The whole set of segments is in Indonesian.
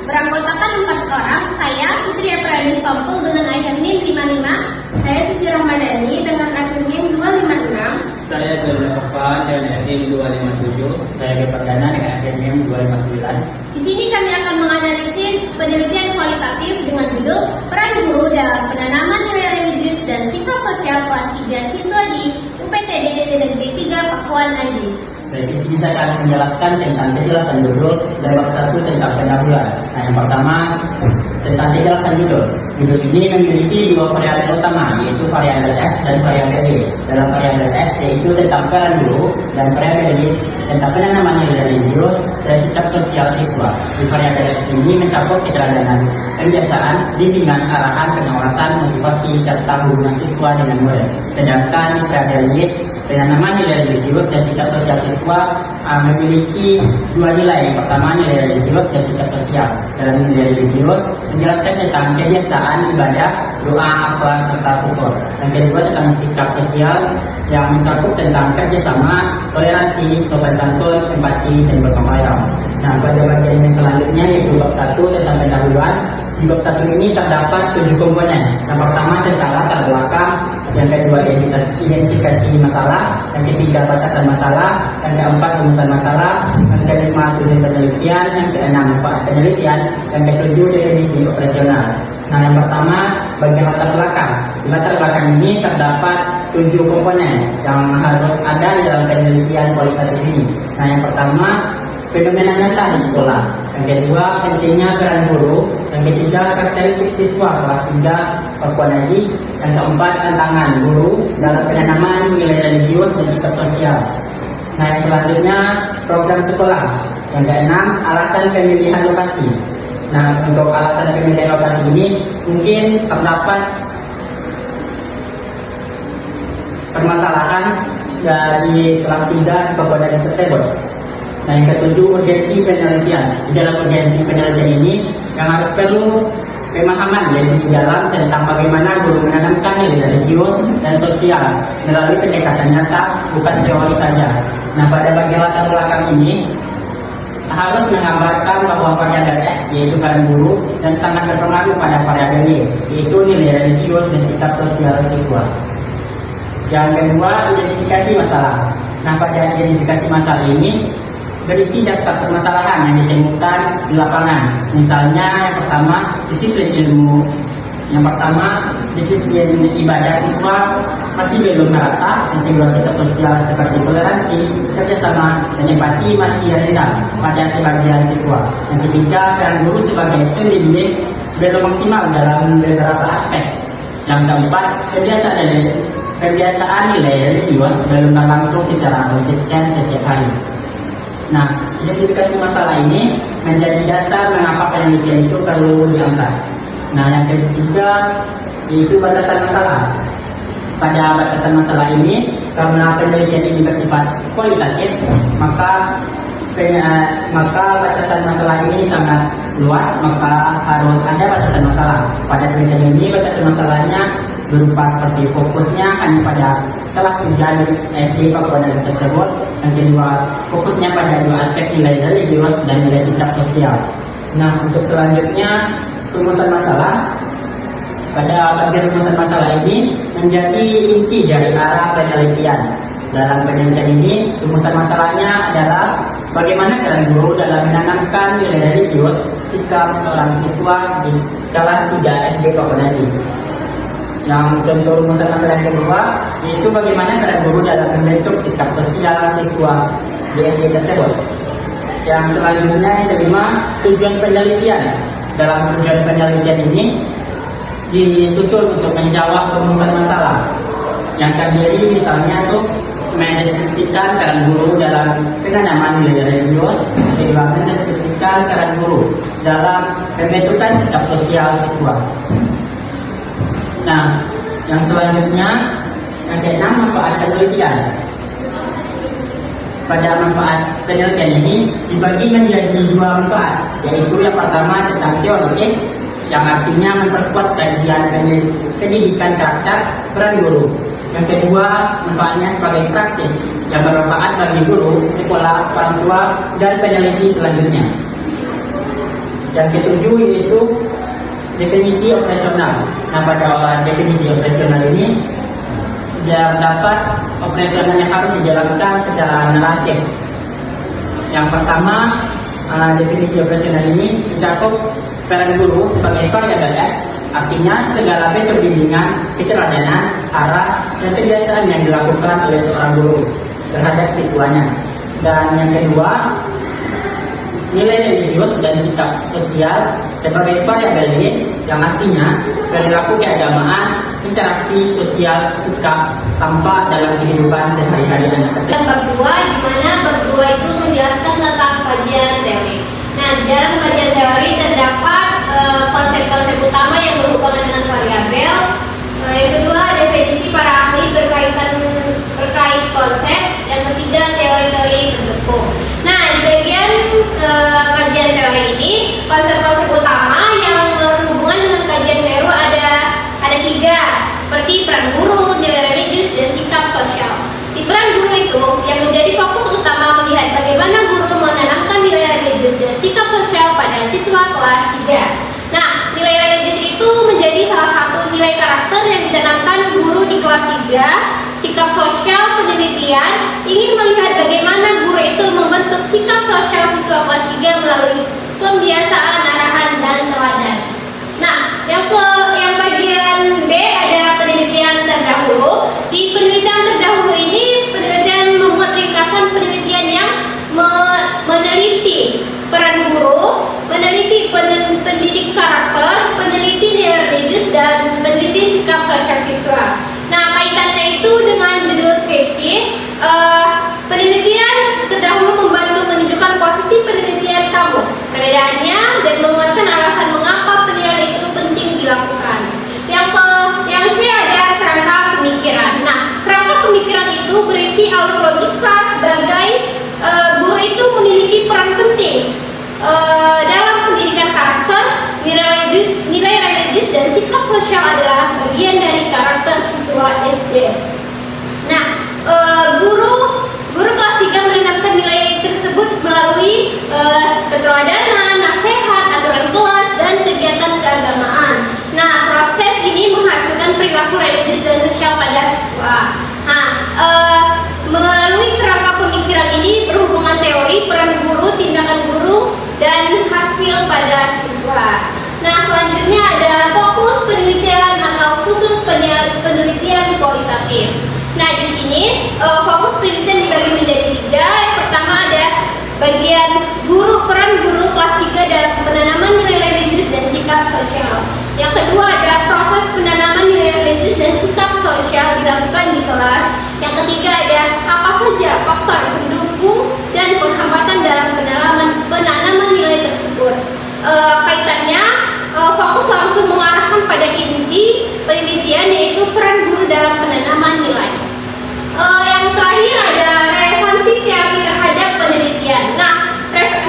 beranggotakan 4 orang. Saya Fitri Aprani Stompul dengan akhir NIM 55. Saya Suci Ramadhani dengan akhir NIM 256. Saya Jodha Kepal dengan akhir NIM 257. Saya Perdana dengan akhir NIM 259. Di sini kami akan menganalisis penelitian kualitatif dengan judul Peran Guru dalam Penanaman Nilai Religius dan Psikososial kelas 3 siswa di UPTD SD Negeri 3 Pakuan ID. Baik, di sini saya akan menjelaskan tentang kejelasan judul dan bab 1 tentang pendahuluan. Nah, yang pertama tentang kejelasan judul. Judul ini memiliki 2 variabel utama, yaitu variabel X dan variabel Y. Dalam variabel X yaitu tentang peran guru dan variabel Y tentang penanaman nilai religius dan sikap sosial siswa. Di variabel X ini mencakup keteladanan, kebiasaan, bimbingan, arahan, pengawasan, motivasi, serta hubungan siswa dengan murid. Sedangkan di variabel Y penanaman nilai religius dan sikap sosial siswa memiliki 2 nilai. Yang pertama nilai religius dan sikap sosial. Dalam nilai religius menjelaskan tentang kebiasaan ibadah, doa, akhlak, serta syukur. Yang kedua tentang sikap sosial yang mencakup tentang kerjasama, toleransi, sopan santun, empati, dan gotong royong. Nah, pada bagian yang selanjutnya yaitu bab 1 tentang pendahuluan. Di bab 1 ini terdapat 7 komponen. Yang pertama tentang latar belakang, yang kedua identifikasi masalah, yang ketiga batasan masalah, yang keempat rumusan masalah, yang kelima tujuan penelitian, yang keenam manfaat penelitian, yang ketujuh definisi operasional. Nah, yang pertama bagian latar belakang. Di latar belakang ini terdapat 7 komponen yang harus ada di dalam penelitian kualitatif ini. Nah, yang pertama fenomena nyata di sekolah. Yang kedua, pentingnya peran guru. Yang ketiga, karakteristik siswa kelas 3 Pakuan Haji. Yang keempat, tantangan guru dalam penanaman nilai religius dan sikap sosial. Nah, yang selanjutnya program sekolah. Yang keenam, alasan pemilihan lokasi. Nah, untuk alasan pemilihan lokasi ini mungkin terdapat permasalahan dari kelas 3 Pakuan Haji tersebut. Nah, yang ketujuh urgensi penelitian. Di dalam urgensi penelitian ini yang harus perlu pemahaman yaitu di dalam tentang bagaimana guru menanamkan nilai religius dan sosial melalui pendekatan nyata, bukan teori saja. Nah, pada bagian latar belakang ini harus menggambarkan bahwa variabel X yaitu peran guru dan sangat berpengaruh pada variabel Y yaitu nilai religius dan sikap sosial siswa. Yang kedua, identifikasi masalah. Nah, pada identifikasi masalah ini berisi daftar permasalahan yang ditemukan di lapangan. Misalnya yang pertama disiplin ilmu. Yang pertama disiplin ibadah siswa masih belum merata. Yang kedua sikap sosial seperti toleransi, kerjasama, dan empati masih rendah pada sebagian siswa. Yang ketiga peran guru sebagai pendidik belum maksimal dalam beberapa aspek. Yang keempat kebiasaan nilai religius belum berlangsung secara konsisten setiap hari. Nah, identifikasi masalah ini menjadi dasar mengapa penelitian itu perlu diangkat. Nah, yang ketiga yaitu batasan masalah. Pada batasan masalah ini, karena penelitian ini bersifat kualitatif, maka batasan masalah ini sangat luas, maka harus ada batasan masalah. Pada penelitian ini batasan masalahnya berupa seperti fokusnya hanya pada kelas 3 SD Pakuan Haji tersebut. Yang kedua, fokusnya pada 2 aspek nilai religius dan nilai sikap sosial. Nah, untuk selanjutnya rumusan masalah. Pada bagian rumusan masalah ini menjadi inti dari arah penelitian. Dalam penelitian ini, rumusan masalahnya adalah bagaimana peran guru dalam menanamkan nilai religius sikap seorang siswa di kelas 3 SD Pakuan Haji. Yang contoh rumusan masalah yang kedua yaitu bagaimana peran guru dalam membentuk sikap sosial siswa di SD tersebut. Yang selanjutnya yang kelima, tujuan penelitian. Dalam tujuan penelitian ini disusun untuk menjawab rumusan masalah yang terdiri misalnya untuk mendeskripsikan peran guru dalam penanaman nilai religius, kedua mendeskripsikan peran guru dalam pembentukan sikap sosial siswa. Nah, yang selanjutnya yang keenam manfaat penelitian. Pada manfaat penelitian ini dibagi menjadi 2 manfaat, yaitu yang pertama tentang teoritis yang artinya memperkuat kajian pendidikan karakter peran guru. Yang kedua manfaatnya sebagai praktis yang bermanfaat bagi guru, sekolah, orang tua, dan peneliti selanjutnya. Yang ketujuh yaitu definisi operasional. Nah, pada definisi operasional ini terdapat operasional yang harus dijalankan secara naratif. Yang pertama, definisi operasional ini mencakup peran guru sebagai variabel S, artinya segala bentuk bimbingan, keteladanan, arah, dan kebiasaan yang dilakukan oleh seorang guru terhadap siswanya. Dan yang kedua, nilai religius dan sikap sosial sebagai variabel Y, yang artinya perilaku keagamaan, interaksi sosial, sikap tampak dalam kehidupan sehari-hari anak tersebut. Bab 2, di mana bab 2 itu menjelaskan tentang kajian teori. Nah, di dalam kajian teori terdapat konsep-konsep utama yang berhubungan dengan variabel. Yang kedua, definisi para ahli terkait konsep. Yang ketiga, teori-teori terbentuk. Nah, di bagian kajian teori ini, konsep-konsep utama yang berhubungan dengan kajian teori ada 3, seperti peran guru, nilai religius, dan sikap sosial. Di peran guru itu yang menjadi fokus utama melihat bagaimana guru menanamkan nilai religius dan sikap sosial pada siswa kelas 3. Nah, nilai religius itu menjadi salah satu nilai karakter yang ditanamkan guru di kelas 3. Sikap sosial penelitian ingin melihat bagaimana guru itu membentuk sikap sosial siswa kelas 3 melalui pembiasaan, arahan, dan teladan. Nah, yang bagian B ada penelitian terdahulu. Di penelitian terdahulu ini, penelitian membuat ringkasan penelitian yang meneliti peran guru, meneliti pendidik karakter, peneliti nilai religius, dan peneliti sikap sosial siswa. Nah, kaitannya itu dengan judul skripsi. Penelitian terdahulu membantu menunjukkan posisi penelitian kamu, perbedaannya, dan menguatkan alasan mengapa penilaian itu penting dilakukan. Yang C ada kerangka pemikiran. Nah, kerangka pemikiran itu berisi alur logika sebagai guru itu memiliki peran penting dalam pendidikan karakter. Nilai religius dan sikap sosial adalah bagian dari karakter siswa SD. Nah, guru kelas 3 menanamkan nilai tersebut melalui keteladanan, nasihat, aturan kelas, dan kegiatan keagamaan. Nah, proses ini menghasilkan perilaku religius dan sosial pada siswa. Nah, melalui kerangka pemikiran ini berhubungan teori, peran guru, tindakan guru, dan hasil pada siswa. Nah, selanjutnya ada fokus penelitian atau khusus penelitian kualitatif. Nah, di sini fokus penelitian dibagi menjadi 3. Yang pertama ada bagian peran guru kelas 3 dalam penanaman nilai religius dan sikap sosial. Yang kedua ada proses penanaman nilai religius dan sikap sosial dilakukan di kelas. Yang ketiga ada apa saja faktor pendukung dan penghambatan dalam penanaman nilai tersebut. Kaitannya fokus langsung mengarahkan pada inti penelitian, yaitu peran guru dalam penanaman nilai. Yang terakhir ada relevansi teori terhadap penelitian. Nah,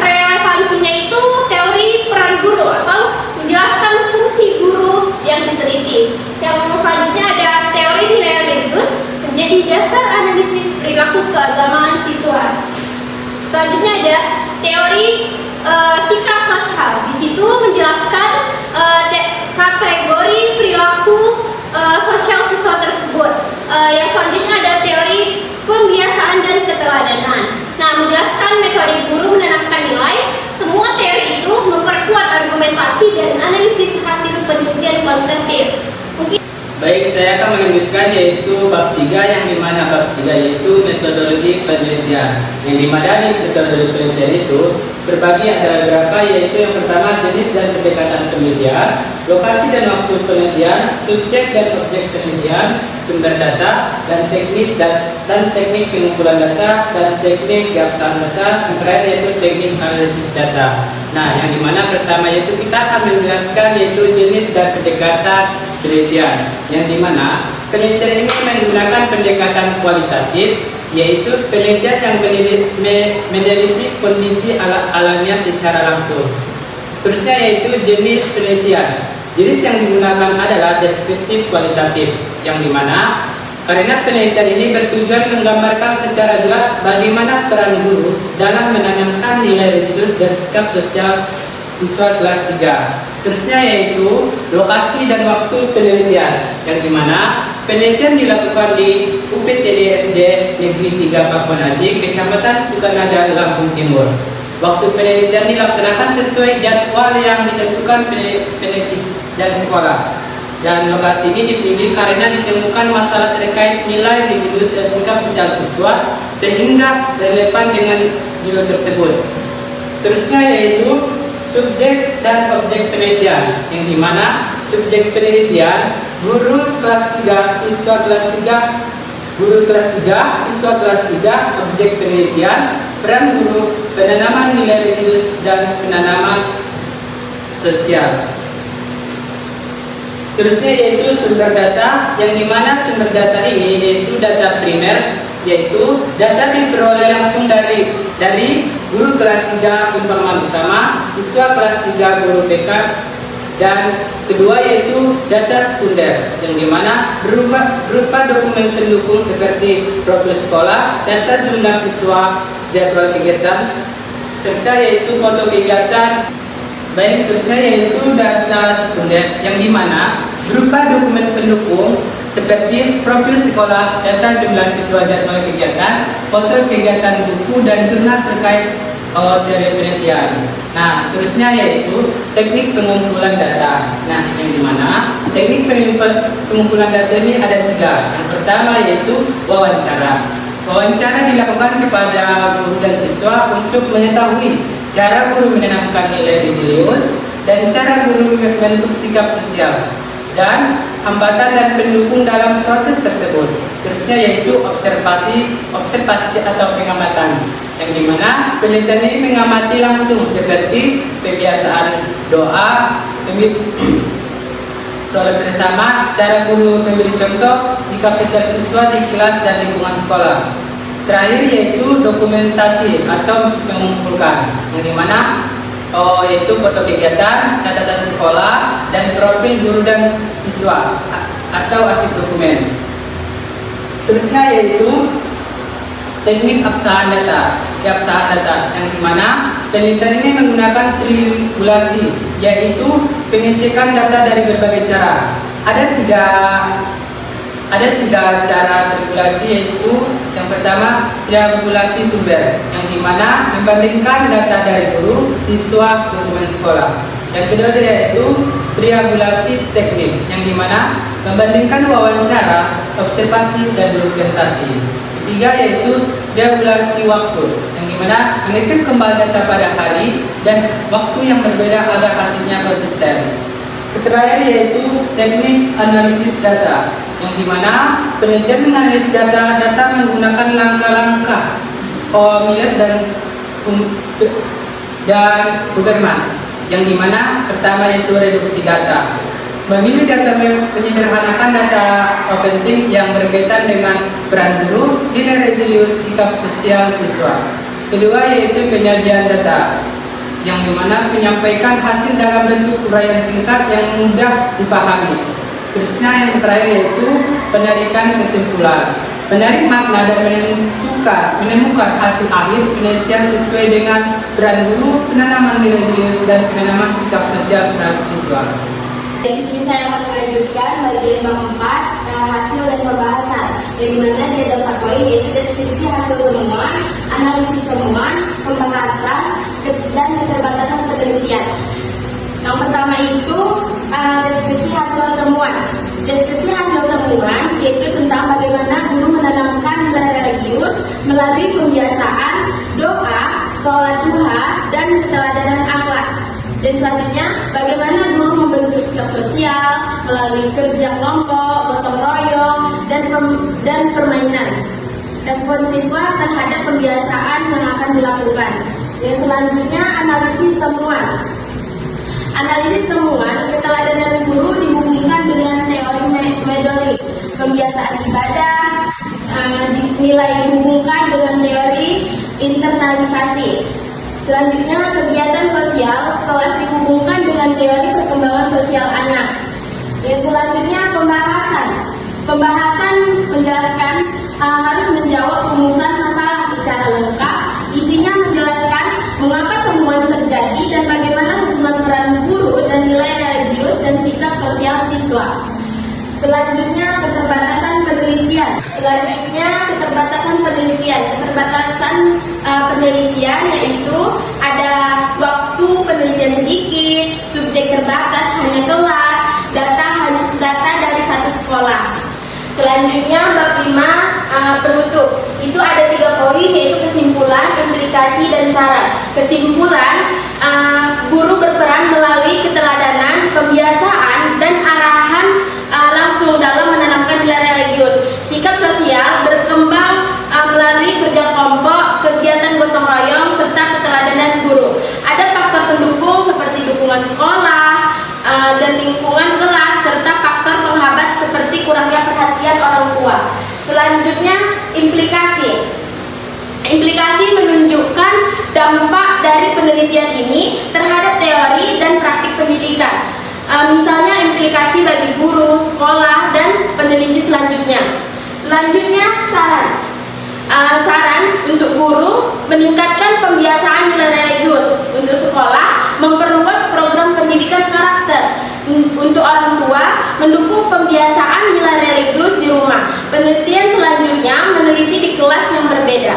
relevansinya itu teori peran guru atau menjelaskan fungsi guru yang diteliti. Yang selanjutnya ada teori nilai religius, menjadi dasar analisis perilaku keagamaan siswa. Selanjutnya ada teori sikap sosial. Di situ menjelaskan kategori perilaku sosial siswa tersebut. Yang selanjutnya ada teori pembiasaan dan keteladanan. Nah, menjelaskan metode guru menanamkan nilai. Semua teori itu memperkuat argumentasi dan analisis hasil penelitian kualitatif. Baik, saya akan melanjutkan yaitu bab 3, yang dimana bab 3 yaitu metodologi penelitian. Yang dimana di metodologi penelitian itu berbagi ada beberapa, yaitu yang pertama jenis dan pendekatan penelitian, lokasi dan waktu penelitian, subjek dan objek penelitian, sumber data, dan teknik pengumpulan data, dan teknik keabsahan data, yang terakhir yaitu teknik analisis data. Nah, yang dimana pertama yaitu kita akan menjelaskan yaitu jenis dan pendekatan penelitian, yang dimana penelitian ini menggunakan pendekatan kualitatif, yaitu penelitian yang meneliti kondisi alamiah secara langsung. Seterusnya yaitu jenis penelitian. Jenis yang digunakan adalah deskriptif kualitatif, yang dimana karena penelitian ini bertujuan menggambarkan secara jelas bagaimana peran guru dalam menanamkan nilai religius dan sikap sosial siswa kelas 3. Seterusnya yaitu lokasi dan waktu penelitian, yang dimana penelitian dilakukan di UPTD SD Negeri 3 Pakuan Aji, Kecamatan Sukanada, Lampung Timur. Waktu penelitian dilaksanakan sesuai jadwal yang ditentukan penelitian sekolah. Dan lokasi ini dipilih karena ditemukan masalah terkait nilai religius dan sikap sosial siswa sehingga relevan dengan judul tersebut. Seterusnya yaitu subjek dan objek penelitian, yang dimana subjek penelitian guru kelas 3, siswa kelas 3, guru kelas 3, siswa kelas 3, objek penelitian, peran guru, penanaman nilai religius dan penanaman sosial. Seterusnya yaitu sumber data, yang dimana sumber data ini yaitu data primer, yaitu data diperoleh langsung dari guru kelas 3 informan utama, siswa kelas 3 guru BK, dan kedua yaitu data sekunder, yang dimana berupa dokumen pendukung seperti profil sekolah, data jumlah siswa, jadwal kegiatan, serta yaitu foto kegiatan. Baik, seterusnya yaitu data sekunder, yang dimana berupa dokumen pendukung seperti profil sekolah, data jumlah siswa, jadwal kegiatan, foto kegiatan buku, dan jurnal terkait teori penelitian. Nah, seterusnya yaitu teknik pengumpulan data. Nah, yang dimana teknik pengumpulan data ini ada 3. Yang pertama yaitu wawancara. Wawancara dilakukan kepada guru dan siswa untuk mengetahui cara guru menanamkan nilai religius dan cara guru membentuk sikap sosial dan hambatan dan pendukung dalam proses tersebut. Seterusnya yaitu observasi atau pengamatan, yang dimana penelitian ini mengamati langsung seperti kebiasaan doa, sholat bersama, cara guru memberi contoh, sikap sosial siswa di kelas dan lingkungan sekolah. Terakhir yaitu dokumentasi atau mengumpulkan, yang dimana yaitu foto kegiatan, catatan sekolah, dan profil guru dan siswa atau arsip dokumen. Seterusnya yaitu teknik absahan data, yang dimana penelitian ini menggunakan triangulasi, yaitu pengecekan data dari berbagai cara. Ada tiga cara triangulasi, yaitu yang pertama triangulasi sumber, yang dimana membandingkan data dari guru, siswa, dokumen sekolah. Yang kedua yaitu triangulasi teknik, yang dimana membandingkan wawancara, observasi, dan dokumentasi. Ketiga yaitu triangulasi waktu, yang dimana mengecek kembali data pada hari dan waktu yang berbeda agar hasilnya konsisten. Terakhir yaitu teknik analisis data, yang dimana penelitian menganalisis data menggunakan langkah-langkah Miles dan Huberman, yang dimana pertama yaitu reduksi data. Memilih data menyederhanakan data penting yang berkaitan dengan peran guru, nilai religius, sikap sosial siswa. Kedua yaitu penyajian data, yang dimana menyampaikan hasil dalam bentuk uraian singkat yang mudah dipahami. Terusnya yang terakhir yaitu penarikan kesimpulan, menarik makna dan menemukan hasil akhir penelitian sesuai dengan peran guru, penanaman nilai religius, dan penanaman sikap sosial terhadap siswa. Di sini saya akan melanjutkan bagian bab 4, hasil dan pembahasan, yang dimana dia ada 4 poin, yaitu deskripsi hasil temuan, analisis temuan, pembahasan, dan keterbatasan penelitian. Yang pertama itu deskripsi hasil temuan. Deskripsi hasil temuan yaitu tentang bagaimana guru menanamkan nilai religius melalui pembiasaan, doa, sholat duha, dan keteladanan akhlak. Dan selanjutnya, bagaimana guru membentuk sikap sosial melalui kerja kelompok, gotong royong, dan permainan. Respon siswa terhadap pembiasaan yang akan dilakukan. Yang selanjutnya, analisis temuan. Analisis temuan, keteladanan guru dihubungkan dengan teori medolik. Pembiasaan ibadah, nilai dihubungkan dengan teori internalisasi. Selanjutnya, kegiatan sosial kelas dihubungkan dengan teori perkembangan sosial anak. Yang selanjutnya, pembahasan. Pembahasan menjelaskan harus menjawab rumusan masalah secara lengkap. Isinya menjelaskan mengapa temuan terjadi dan bagaimana hubungan siswa. Selanjutnya keterbatasan penelitian. Penelitian yaitu ada waktu penelitian sedikit, subjek terbatas hanya kelas, data dari satu sekolah. Selanjutnya bab 5 penutup. Itu ada 3 poin yaitu kesimpulan, implikasi, dan syarat. Kesimpulan, guru berperan melalui keteladanan, pembiasaan, dan arahan langsung dalam menanamkan nilai religius. Sikap sosial berkembang melalui kerja kelompok, kegiatan gotong royong, serta keteladanan guru. Ada faktor pendukung seperti dukungan sekolah dan lingkungan kelas, serta faktor penghambat seperti kurangnya perhatian orang tua. Selanjutnya, implikasi. Implikasi menunjukkan dampak dari penelitian ini terhadap teori dan praktik pendidikan. Misalnya implikasi bagi guru, sekolah, dan peneliti selanjutnya. Selanjutnya, saran. Saran untuk guru meningkatkan pembiasaan nilai religius, untuk sekolah memperluas program pendidikan karakter, untuk orang tua mendukung pembiasaan nilai religius di rumah. Penelitian selanjutnya meneliti di kelas yang berbeda.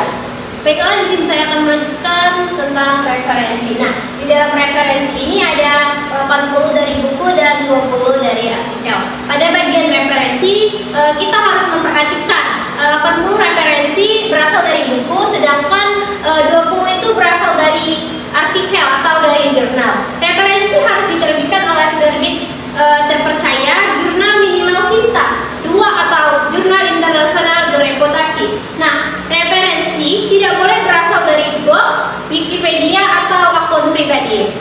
Baiklah, di sini saya akan melanjutkan tentang referensi. Nah, di dalam referensi ini ada 80 dari buku dan 20 dari artikel. Pada bagian referensi, kita harus memperhatikan 80 referensi berasal dari buku, sedangkan 20 itu berasal dari artikel atau dari jurnal. Referensi harus diterbitkan oleh penerbit terpercaya, jurnal minimal Sinta 2 atau jurnal internasional bereputasi. Nah, referensi tidak boleh berasal dari blog, Wikipedia, atau akun pribadi.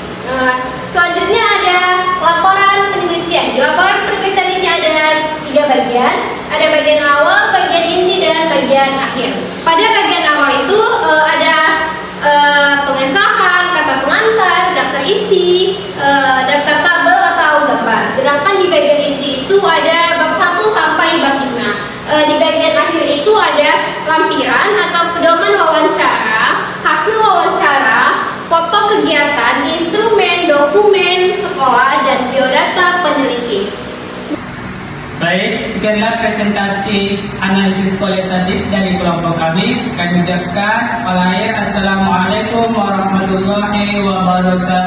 Selanjutnya ada laporan penelitian. Di laporan penelitian ini ada 3 bagian. Ada bagian awal, bagian inti, dan bagian akhir. Pada bagian awal itu ada pengesahan, kata pengantar, daftar isi, daftar tabel atau gambar. Sedangkan di bagian inti itu ada bab 1 sampai bab 5. Di bagian akhir itu ada lampiran atau pedoman wawancara, hasil wawancara, foto kegiatan, instrumen, dokumen sekolah, dan biodata peneliti. Baik, sekianlah presentasi analisis kualitatif dari kelompok kami. Kami ucapkan Assalamualaikum warahmatullahi wabarakatuh.